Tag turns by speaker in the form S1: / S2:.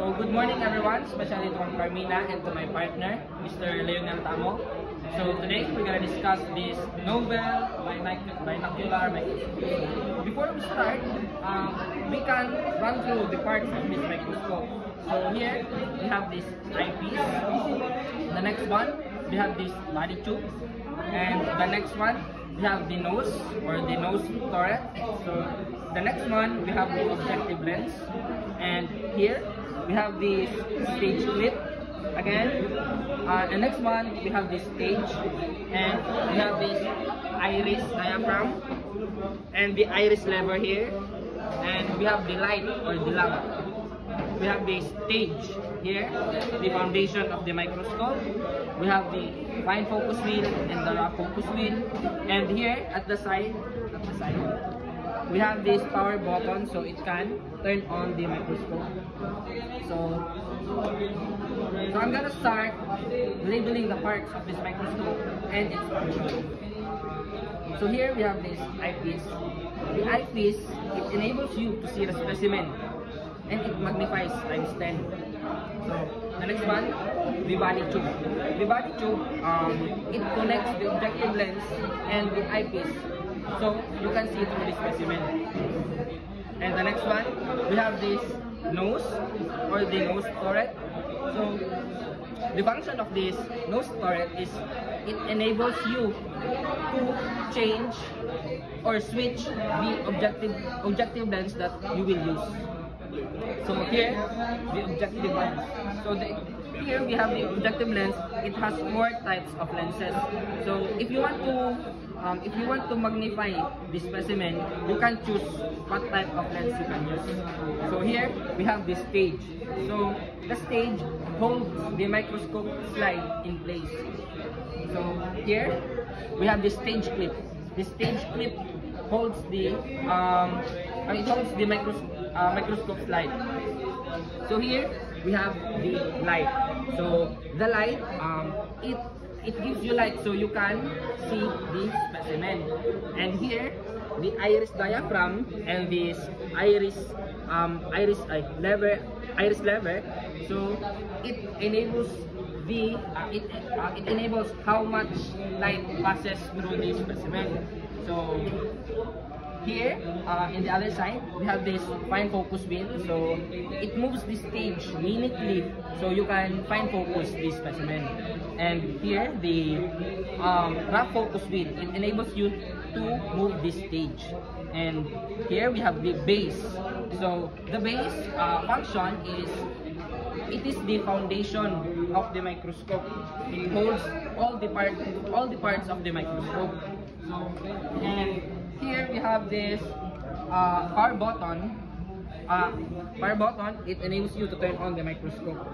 S1: So good morning everyone, especially to Carmina and to my partner, Mr. Leonel Tamo. So today we're gonna discuss this novel binocular microscope. Before we start, we can run through the parts of this microscope. So here we have this eyepiece. The next one we have this body tube, and the next one we have the nose or the nose turret. So the next one we have the objective lens, and here we have this stage clip again. The next one we have this stage, and we have this iris diaphragm and the iris lever here, and we have the light or the lamp. We have the stage here, the foundation of the microscope. We have the fine focus wheel and the rough focus wheel, and here at the side, we have this power button, so it can turn on the microscope. So I'm gonna start labeling the parts of this microscope and its function. So here we have this eyepiece. The eyepiece, it enables you to see the specimen, and it magnifies times 10. So the next one, the body tube. The body tube, it connects the objective lens and the eyepiece, so you can see through the specimen. And the next one, we have this nose or the nose turret. So the function of this nose turret is it enables you to change or switch the objective lens that you will use. So here, the objective lens. So here we have the objective lens. It has 4 types of lenses. So if you want to magnify the specimen, you can choose what type of lens you can use. So here we have the stage. So the stage holds the microscope slide in place. So here we have the stage clip. The stage clip holds the microscope slide. So here we have the light. So the light, it gives you light so you can see the specimen. And here the iris diaphragm and this iris lever. So it enables it enables how much light passes through the specimen. So here, in the other side, we have this fine focus wheel. So it moves the stage minutely, so you can fine focus the specimen. And here, the rough focus wheel, it enables you to move the stage. And here we have the base. So the base function is, it is the foundation of the microscope. It holds all the parts of the microscope. And here we have this power button. It enables you to turn on the microscope.